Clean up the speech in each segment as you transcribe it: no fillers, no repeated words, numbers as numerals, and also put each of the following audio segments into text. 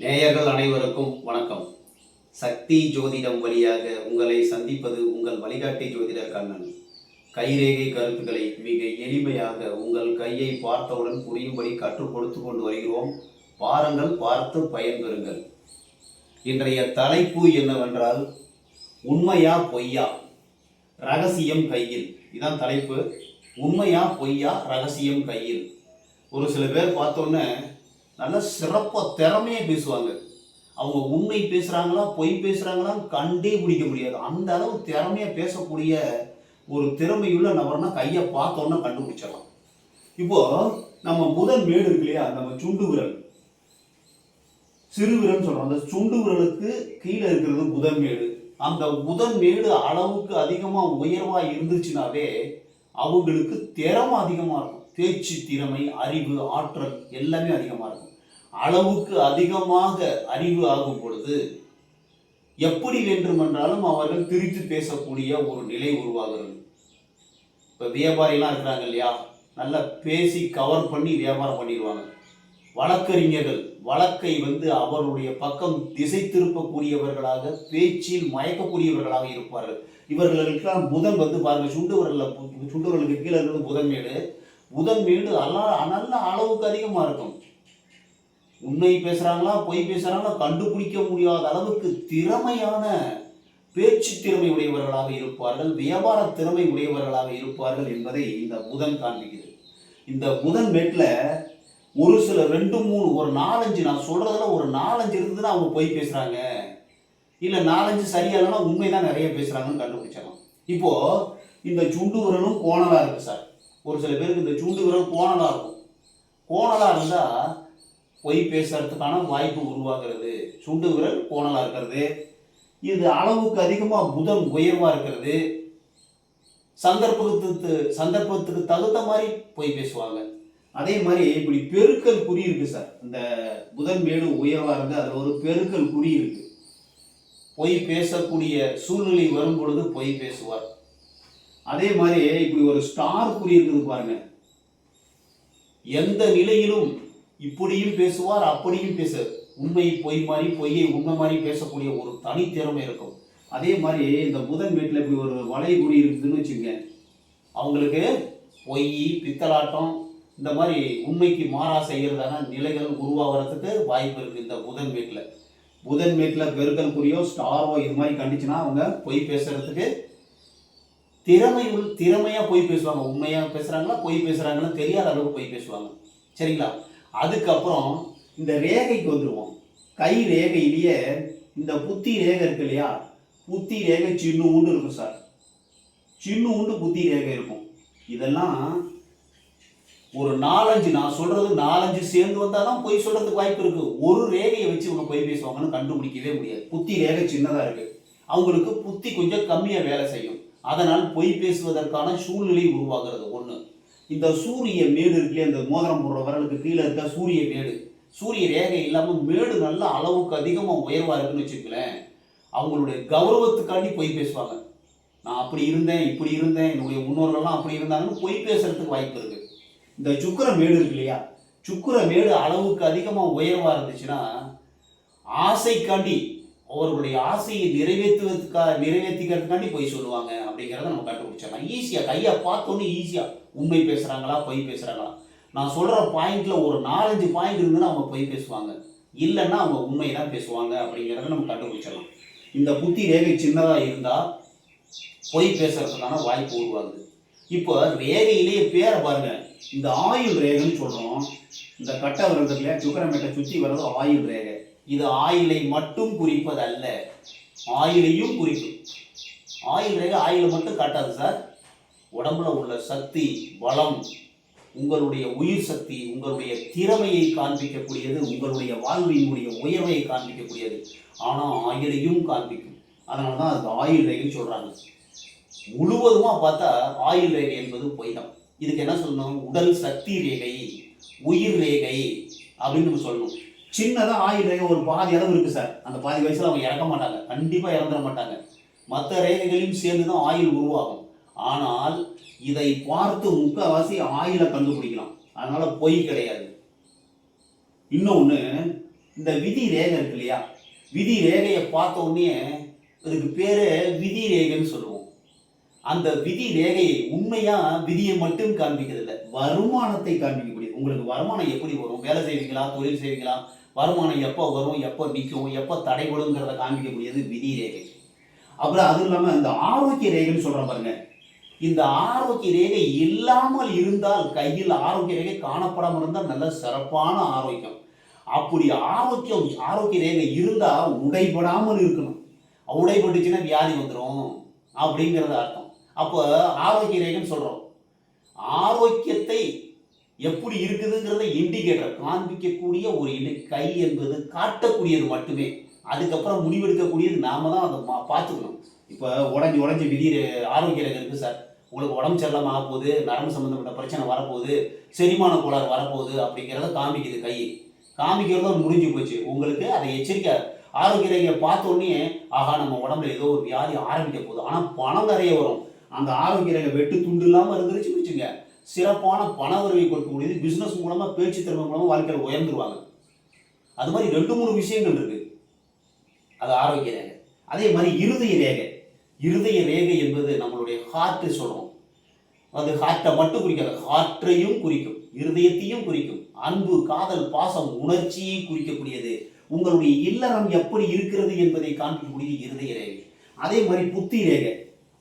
நேயர்கள் அனைவருக்கும் வணக்கம். சக்தி ஜோதிடம் வழியாக உங்களை சந்திப்பது உங்கள் வழிகாட்டி ஜோதிடர் கண்ணன். கைரேகை கருத்துக்களை மிக எளிமையாக உங்கள் கையை பார்த்தவுடன் புரியும்படி கற்றுக் கொடுத்து கொண்டு வருகிறோம். பாருங்கள், பார்த்து பயன்பெறுங்கள். இன்றைய தலைப்பு என்னவென்றால், உண்மையா பொய்யா, ரகசியம் கையில். இதான் தலைப்பு. உண்மையா பொய்யா, ரகசியம் கையில். ஒரு சில பேர் பார்த்தோன்னே நல்ல சிறப்பாக திறமையே பேசுவாங்க. அவங்க உண்மை பேசுகிறாங்களா பொய் பேசுகிறாங்களான்னு கண்டே பிடிக்க முடியாது. அந்த அளவு திறமையாக பேசக்கூடிய ஒரு திறமையுள்ள நபர்னா கையை பார்த்தோன்னா கண்டுபிடிச்சிடலாம். இப்போது நம்ம புதன் மேடு இருக்கு இல்லையா, நம்ம சுண்டு விரல், சிறு விரல்னு சொல்கிறோம். அந்த சுண்டு விரலுக்கு கீழே இருக்கிறது புதன் மேடு. அந்த புதன் மேடு அளவுக்கு அதிகமாக உயர்வாக இருந்துச்சுனாவே அவங்களுக்கு திறமை அதிகமாக இருக்கும். பேச்சு திறமை, அறிவு, ஆற்றல் எல்லாமே அதிகமாக இருக்கும். அளவுக்கு அதிகமாக அறிவு ஆகும் பொழுது எப்படி வேண்டுமென்றாலும் அவர்கள் திரித்து பேசக்கூடிய ஒரு நிலை உருவாகிறது. இப்போ வியாபாரிலாம் இருக்கிறாங்க இல்லையா, நல்லா பேசி கவர் பண்ணி வியாபாரம் பண்ணிடுவாங்க. வழக்கறிஞர்கள் வழக்கை அவருடைய பக்கம் திசை திருப்பக்கூடியவர்களாக, பேச்சில் மயக்கக்கூடியவர்களாக இருப்பார்கள். இவர்களுக்கெல்லாம் புதன் பாருங்க, சுண்டுவரலுக்கு கீழே இருக்கிறது புதன் மேடு. புதன் மேடு நல்ல அளவுக்கு அதிகமாக இருக்கும். உண்மை பேசுகிறாங்களா பொய் பேசுகிறாங்களா கண்டுபிடிக்க முடியாத அளவுக்கு திறமையான பேச்சு திறமை உடையவர்களாக இருப்பார்கள், வியாபார திறமை உடையவர்களாக இருப்பார்கள் என்பதை இந்த புதன் காண்பிக்குது. இந்த புதன் மேட்டில் ஒரு சில 2, 3, ஒரு 4-5, நான் சொல்கிறதுல ஒரு 4-5 இருந்ததுன்னா அவங்க பொய் பேசுகிறாங்க, இல்லை 4-5 சரியாகலன்னா உண்மை தான் நிறைய பேசுகிறாங்கன்னு கண்டுபிடிச்சிடலாம். இப்போது இந்த சுண்டு விரலும் கோணலாக இருக்குது சார். ஒரு சில பேருக்கு இந்த சுண்டு விரல் கோணலாக இருக்கும். கோணலாக இருந்தால் பொய் பேசுறதுக்கான வாய்ப்பு உருவாகிறது. சுண்டு விரல் கோணலாக இருக்கிறது, இது அளவுக்கு அதிகமாக புதன் உயர்வாக இருக்கிறது, சந்தர்ப்பத்துக்கு தகுந்த மாதிரி பொய் பேசுவாங்க. அதே மாதிரி இப்படி பெருக்கல் குறி இருக்கு சார். இந்த புதன் மேடு உயர்வாக இருந்து அதில் ஒரு பெருக்கல் குறி இருக்கு. பொய் பேசக்கூடிய சூழ்நிலை வரும் பொழுது பொய் பேசுவார். அதே மாதிரி இப்படி ஒரு ஸ்டார் குறி இருக்குது பாருங்க. எந்த நிலையிலும் இப்படியும் பேசுவார், அப்படியும் உண்மை பொய் மாதிரி, பொய்யை உண்மை மாதிரி பேசக்கூடிய ஒரு தனித்திறமை இருக்கும். அதே மாதிரி இந்த புதன் வீட்டில் இப்படி ஒரு வளை குறி இருக்குதுன்னு வச்சுங்க, அவங்களுக்கு பொய், பித்தலாட்டம், இந்த மாதிரி உண்மைக்கு மாறா செய்கிறதான நிலைகள் உருவாகிறதுக்கு வாய்ப்பு இருக்குது. இந்த புதன் வீட்டில் பெருக்கல் குறியோ ஸ்டாரோ இது மாதிரி கண்டிச்சுன்னா அவங்க பொய் பேசுறதுக்கு திறமையாக பொய் பேசுவாங்க. உண்மையாக பேசுகிறாங்களா பொய் பேசுகிறாங்கன்னு தெரியாத அளவுக்கு பொய் பேசுவாங்க. சரிங்களா? அதுக்கப்புறம் இந்த ரேகைக்கு வந்துடுவோம். கை ரேகையிலேயே இந்த புத்தி ரேகை இருக்கு இல்லையா, புத்தி ரேகை சின்ன உண்டு இருக்கும் சார். சின்ன உண்டு புத்தி ரேகை இருக்கும். இதெல்லாம் ஒரு 4-5, நான் சொல்றது 4-5 சேர்ந்து வந்தால் தான் பொய் சொல்றதுக்கு வாய்ப்பு இருக்கு. ஒரு ரேகையை வச்சு இவங்க பொய் பேசுவாங்கன்னு கண்டுபிடிக்கவே முடியாது. புத்தி ரேகை சின்னதாக இருக்கு, அவங்களுக்கு புத்தி கொஞ்சம் கம்மியாக வேலை செய்யும். அதனால் பொய் பேசுவதற்கான சூழ்நிலை உருவாகிறது. ஒன்று, இந்த சூரிய மேடு இருக்குல்லையே, இந்த மோதிரம் போடுற வரலுக்கு கீழே இருக்க சூரிய மேடு, சூரிய ரேகை இல்லாமல் மேடு நல்ல அளவுக்கு அதிகமாக உயர்வாக இருக்குன்னு வச்சுக்கலேன், அவங்களுடைய கௌரவத்துக்காண்டி பொய் பேசுவாங்க. நான் அப்படி இருந்தேன், இப்படி இருந்தேன், என்னுடைய முன்னோர்கள்லாம் அப்படி இருந்தாங்கன்னு பொய் பேசுறதுக்கு வாய்ப்பு இருக்குது. இந்த சுக்கிர மேடு இருக்கு இல்லையா, சுக்கிர மேடு அளவுக்கு அதிகமாக உயர்வாக இருந்துச்சுன்னா ஆசைக்காண்டி, அவர்களுடைய ஆசையை நிறைவேற்றிக்கிறதுக்காண்டி பொய் சொல்லுவாங்க அப்படிங்கிறத நம்ம கண்டுபிடிச்சிடலாம் ஈஸியாக. கையை பார்த்தோன்னே ஈஸியாக உண்மை பேசுகிறாங்களா பொய் பேசுகிறாங்களா. நான் சொல்கிற பாயிண்டில் ஒரு 4-5 பாயிண்ட் இருந்துன்னா அவங்க பொய் பேசுவாங்க, இல்லைன்னா அவங்க உண்மை தான் பேசுவாங்க அப்படிங்கிறத நம்ம கண்டுபிடிச்சிடலாம். இந்த புத்தி ரேகை சின்னதாக இருந்தால் பொய் பேசுறதுக்கான வாய்ப்பு உருவாகுது. இப்போ ரேகையிலேயே பேரை பாருங்க. இந்த ஆயுள் ரேகைன்னு சொல்கிறோம். இந்த கட்டை விரதத்துல சுக்கரமேட்டை சுற்றி வர்றது ஆயுள் ரேகை. இது ஆயிலை மட்டும் குறிப்பது அல்ல, ஆயிலையும் குறிக்கும். ஆயுள் ரேகை ஆயிலை மட்டும் காட்டாது சார். உடம்புல உள்ள சக்தி, பலம், உங்களுடைய உயிர் சக்தி, உங்களுடைய திறமையை காண்பிக்கக்கூடியது, உங்களுடைய வாழ்வினுடைய உயர்வை காண்பிக்கக்கூடியது. ஆனால் ஆயுளையும் காண்பிக்கும். அதனால தான் அது ஆயுள் ரேகைன்னு சொல்கிறாங்க. முழுவதுமாக பார்த்தா ஆயுள் ரேகை என்பது பொய் தான். இதுக்கு என்ன சொல்லணும்? உடல் சக்தி ரேகை, உயிர் ரேகை அப்படின்னு நம்ம சொல்லணும். சின்னதாக ஆயுள் ரேகை ஒரு பாதி அளவு இருக்குது சார். அந்த பாதி வயசில் அவங்க இறக்க மாட்டாங்க, கண்டிப்பாக இறந்துட மாட்டாங்க. மற்ற ரேகைகளையும் சேர்ந்து தான் ஆயுள் உருவாகும். ஆனால் இதை பார்த்து முக்கால்வாசி ஆயுளை கண்டுபிடிக்கலாம். அதனால பொய் கிடையாது. இன்னொன்று, இந்த விதி ரேகை இருக்கு இல்லையா, விதி ரேகையை பார்த்த உடனே அதுக்கு பேரு விதி ரேகைன்னு சொல்லுவோம். அந்த விதி ரேகையை உண்மையா விதியை மட்டும் காண்பிக்கிறது இல்லை, வருமானத்தை காண்பிக்கக்கூடியது. உங்களுக்கு வருமானம் எப்படி வரும், வேலை செய்வீங்களா, தொழில் செய்வீங்களா, வருமானம் எப்போ வரும், எப்போ நிற்கும், எப்போ தடைபடுங்கிறத காண்பிக்கக்கூடியது விதி ரேகை. அப்புறம் அதுவும் இல்லாமல் இந்த ஆரோக்கிய ரேகைன்னு சொல்கிறோம் பாருங்க, இந்த ஆரோக்கிய ரேகை இல்லாமல் இருந்தால், கையில் ஆரோக்கிய ரேகை காணப்படாமல் இருந்தால் நல்ல சிறப்பான ஆரோக்கியம். அப்படி ஆரோக்கிய ரேகை இருந்தால் உடைபடாமல் இருக்கணும். உடைபட்டுச்சுன்னா வியாதி வந்துடும் அப்படிங்கிறத அர்த்தம். அப்போ ஆரோக்கிய ரேகைன்னு சொல்கிறோம். ஆரோக்கியத்தை எப்படி இருக்குதுங்கிறத இண்டிகேட்டர் காண்பிக்கக்கூடிய ஒரு கை என்பது காட்டக்கூடியது மட்டுமே. அதுக்கப்புறம் முடிவெடுக்கக்கூடியது நாம தான் அதை பார்த்துக்கணும். இப்போ உடஞ்சி விதி ஆரோக்கிய ரேகை இருக்குது சார், உங்களுக்கு உடம்பு சரியில்லாமல் ஆகப்போகுது, நரம்பு சம்மந்தப்பட்ட பிரச்சனை வரப்போகுது, செரிமான கோளாறு வரப்போகுது அப்படிங்கிறத காமிக்குது. கை காமிக்கிறதும் முடிஞ்சு போச்சு. உங்களுக்கு அதை எச்சரிக்கை. ஆரோக்கிய ரேகையை பார்த்த உடனே ஆகா நம்ம உடம்புல ஏதோ ஒரு வியாதி ஆரம்பிக்க போகுது, ஆனால் பணம் நிறைய வரும். அந்த ஆரோக்கிய ரேகை வெட்டு துண்டு இல்லாமல் இருந்துருச்சுன்னு வச்சுங்க, சிறப்பான பண உறவை கொடுக்கக்கூடியது. பிஸ்னஸ் மூலமாக, பேச்சு திறமை மூலமாக வாழ்க்கையில் உயர்ந்துருவாங்க. அது மாதிரி 2-3 விஷயங்கள் இருக்கு. அது ஆரோக்கிய ரேகை. அதே மாதிரி இருதய ரேகை. இருதய ரேகை என்பது நம்மளுடைய ஹார்ட் சொல்றோம். அது ஹார்ட்டை மட்டும் குறிக்காது, ஹார்ட்டையும் குறிக்கும், இருதயத்தையும் குறிக்கும். அன்பு, காதல், பாசம், உணர்ச்சியை குறிக்கக்கூடியது. உங்களுடைய இல்லறம் எப்படி இருக்கிறது என்பதை காண்பிக்கக்கூடியது இருதய ரேகை. அதே மாதிரி புத்தி ரேகை.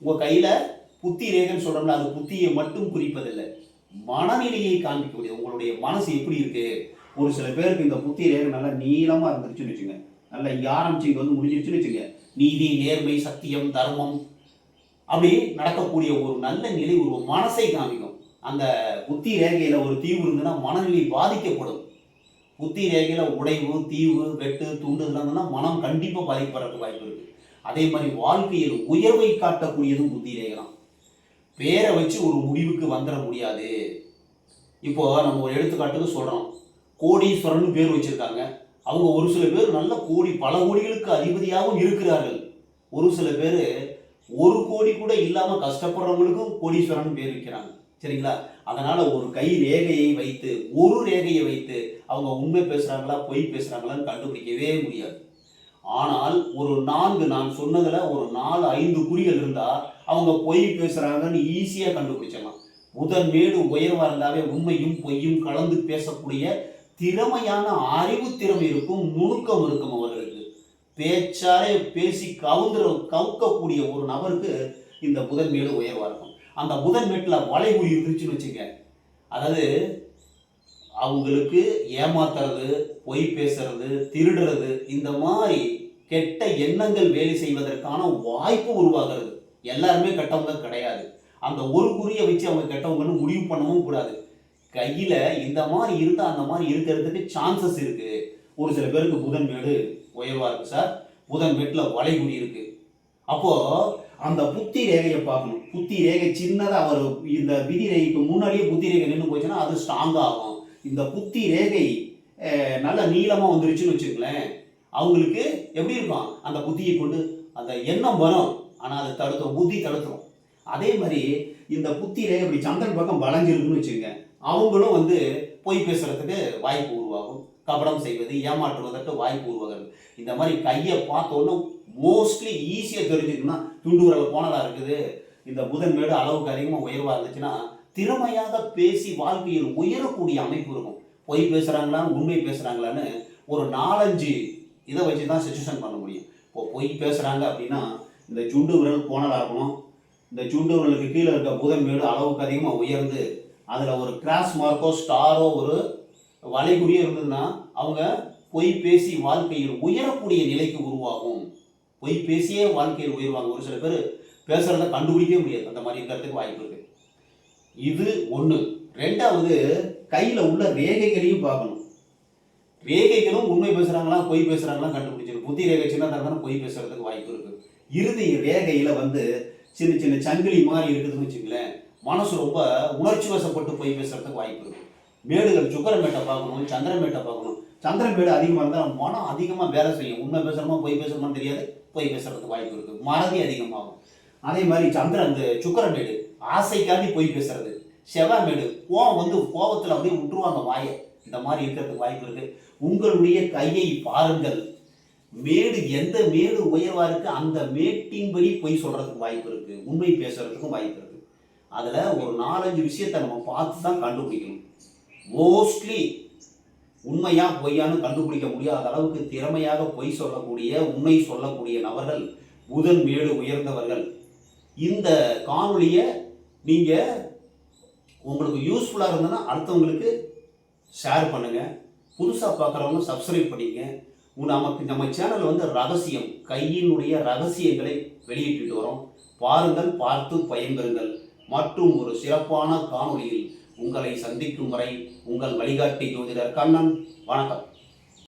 உங்க கையில புத்தி ரேகைன்னு சொல்றோம்ல, அது புத்தியை மட்டும் குறிப்பதில்லை, மனநிலையை காண்பிக்கக்கூடியது. உங்களுடைய மனசு எப்படி இருக்கு. ஒரு சில பேருக்கு இந்த புத்தி ரேகை நல்லா நீளமா இருந்துருச்சுன்னு வச்சுங்க, நல்லா இங்கே ஆரம்பிச்சு இங்கே வந்து முடிஞ்சிருச்சுன்னு வச்சுங்க, நீதி, நேர்மை, சத்தியம், தர்மம் அப்படி நடக்கக்கூடிய ஒரு நல்ல நிலை ஒரு மனசை காமிக்கும். அந்த புத்தி ரேகையில் ஒரு தீவு இருந்ததுன்னா மனநிலை பாதிக்கப்படும். புத்தி ரேகையில் உடைவு, தீவு, வெட்டு, துண்டு இருந்ததுன்னா மனம் கண்டிப்பாக பாதிக்கப்படுறதுக்கு வாய்ப்பு இருக்கு. அதே மாதிரி வாழ்க்கையில் உயர்வை காட்டக்கூடியதும் புத்தி ரேகை தான். பேரை வச்சு ஒரு முடிவுக்கு வந்துட முடியாது. இப்போ நம்ம ஒரு எடுத்துக்காட்டுக்கு சொல்றோம், கோடீஸ்வரன் பேர் வச்சிருக்காங்க. அவங்க ஒரு சில பேர் நல்ல பல கோடிகளுக்கு அதிபதியாகவும் இருக்கிறார்கள். ஒரு சில பேர் 1 கோடி கூட இல்லாம கஷ்டப்படுறவங்களுக்கும் கோடீஸ்வரன் பேர் வைக்கிறாங்க. சரிங்களா? அதனால ஒரு கை ரேகையை வைத்து, ஒரு ரேகையை வைத்து அவங்க உண்மை பேசுறாங்களா பொய் பேசுறாங்களான்னு கண்டுபிடிக்கவே முடியாது. ஆனால் ஒரு 4 நான் சொன்னதுல ஒரு 4-5 குறிகள் இருந்தா அவங்க பொய் பேசுறாங்கன்னு ஈஸியா கண்டுபிடிச்சிடலாம். முதன்மேடு உயர்வா இருந்தாவே உண்மையும் பொய்யும் கலந்து பேசக்கூடிய திறமையான அறிவு திறமை இருக்கும், நுணுக்கம் இருக்கும் அவர்களுக்கு. பேச்சாலே பேசி கவுக்கக்கூடிய ஒரு நபருக்கு இந்த புதன்மேடு உயர்வா இருக்கும். அந்த புதன்மேட்டுல வளைகுறி இருந்துச்சுன்னு வச்சுங்க, அதாவது அவங்களுக்கு ஏமாத்துறது, பொய் பேசுறது, திருடுறது, இந்த மாதிரி கெட்ட எண்ணங்கள் வேலை செய்வதற்கான வாய்ப்பு உருவாகிறது. எல்லாருமே கெட்டவங்க கிடையாது. அந்த ஒரு குறியை வச்சு அவங்க கெட்டவங்கன்னு முடிவு பண்ணவும் கூடாது. கையில இந்த மாதிரி இருந்தா அந்த மாதிரி இருக்கிறதுக்கு சான்சஸ் இருக்கு. ஒரு சில பேருக்கு புதன்மேடு உயர்வா இருக்கு சார், புதன்மேட்டுல வளைகுறி இருக்கு. அப்போ அந்த புத்தி ரேகையை பார்க்கணும். புத்தி ரேகை சின்னதா அவர் இந்த விதி ரேகைக்கு முன்னாடியே புத்தி ரேகை நின்று போச்சுன்னா அது ஸ்ட்ராங் ஆகும். இந்த புத்தி ரேகை நல்ல நீளமா வந்துருச்சுன்னு வச்சுக்கலேன், அவங்களுக்கு எப்படி இருக்கும், அந்த புத்தியை கொண்டு அந்த எண்ணம் வரும், ஆனால் அதை தடுத்துரும், புத்தி தடுத்துரும். அதே மாதிரி இந்த புத்தி ரேகை இப்படி சந்திரன் பக்கம் வளைஞ்சிருக்குன்னு வச்சுக்கோங்க, அவங்களும் வந்து பொய் பேசுறதுக்கு வாய்ப்பு உருவாகும், கபடம் செய்வது, ஏமாற்றுவதற்கு வாய்ப்பு உருவாகிறது. இந்த மாதிரி கையை பார்த்தோன்னு மோஸ்ட்லி ஈஸியாக தெரிஞ்சுக்கணும்னா துண்டு விரல் போனதா இருக்குது, இந்த புதன்மேடு அளவுக்கு அதிகமாக உயர்வா இருந்துச்சுன்னா திறமையாக பேசி வாழ்க்கையில் உயரக்கூடிய அமைப்பு இருக்கும். பொய் பேசுறாங்களான்னு உண்மை பேசுறாங்களான்னு ஒரு 4-5 இதை வச்சு தான் சிச்சுவேஷன் பண்ண முடியும். இப்போ பொய் பேசுறாங்க அப்படின்னா இந்த சுண்டு விரல் போனதா இருக்கணும், இந்த சுண்டு விரலுக்கு கீழே இருக்க புதன்மேடு அளவுக்கு அதிகமாக உயர்ந்து அதில் ஒரு கிராஸ் மார்க்கோ ஸ்டாரோ ஒரு வளைகுறியோ இருந்ததுன்னா அவங்க பொய் பேசி வாழ்க்கையில் உயரக்கூடிய நிலைக்கு உருவாகும். பொய் பேசியே வாழ்க்கையில் உயர்வாங்க. ஒரு சில பேர் பேசுறத கண்டுபிடிக்கவே முடியாது, அந்த மாதிரி இருக்கிறதுக்கு வாய்ப்பு இருக்கு. இது ஒன்று. ரெண்டாவது, கையில் உள்ள ரேகைகளையும் பார்க்கணும். ரேகைகளும் உண்மை பேசுறாங்களா பொய் பேசுறாங்களா கண்டுபிடிச்சிடும். புத்தி ரேகை சின்னதாக இருந்தாலும் பொய் பேசுறதுக்கு வாய்ப்பு இருக்கு. இறுதி ரேகையில வந்து சின்ன சின்ன சங்கிலி மாதிரி இருக்குதுன்னு வச்சுங்களேன், மனசு ரொம்ப உணர்ச்சி வசப்பட்டு பொய் பேசுறதுக்கு வாய்ப்பு இருக்கு. மேடுகள் சுக்கரமேட்டை பார்க்கணும், சந்திரமேட்டை பார்க்கணும். சந்திரமேடு அதிகமாக இருந்தால் மனம் அதிகமாக வேலை செய்யும். உண்மை பேசுகிறோமா பொய் பேசுகிறோமான்னு தெரியாது, பொய் பேசுறதுக்கு வாய்ப்பு இருக்குது, மறதி அதிகமாகும். அதே மாதிரி அந்த சுக்கரமேடு ஆசைக்காண்டி பொய் பேசுறது. செவ்வாய்மேடு கோவம் வந்து கோபத்தில் அப்படியே விட்டுருவாங்க வாயை, இந்த மாதிரி இருக்கிறதுக்கு வாய்ப்பு இருக்கு. உங்களுடைய கையை பாருங்கள். எந்த மேடு உயர்வா இருக்கு அந்த மேட்டின்படி பொய் சொல்றதுக்கு வாய்ப்பு இருக்கு, உண்மை பேசுறதுக்கும் வாய்ப்பு இருக்கு. அதுல ஒரு 4-5 விஷயத்தை நம்ம பார்த்து தான் கண்டுபிடிக்கணும். மோஸ்ட்லி உண்மையா பொய்யான்னு கண்டுபிடிக்க முடியாத அளவுக்கு திறமையாக பொய் சொல்லக்கூடிய, உண்மை சொல்லக்கூடிய நபர்கள் புதன் மேடு உயர்ந்தவர்கள். இந்த காணொலியை நீங்க உங்களுக்கு யூஸ்ஃபுல்லா இருந்ததுன்னா அடுத்தவங்களுக்கு ஷேர் பண்ணுங்க. புதுசா பார்க்குறவங்க சப்ஸ்கிரைப் பண்ணிங்க. நம்ம சேனல் வந்து ரகசியம், கையினுடைய ரகசியங்களை வெளியிட்டு வரோம். பாருங்கள், பார்த்து பயன்பெறுங்கள். மற்றும் ஒரு சிறப்பான காணொளியில் உங்களை சந்திக்கும் வரை உங்கள் வழிகாட்டி ஜோதிடர் கண்ணன். வணக்கம்.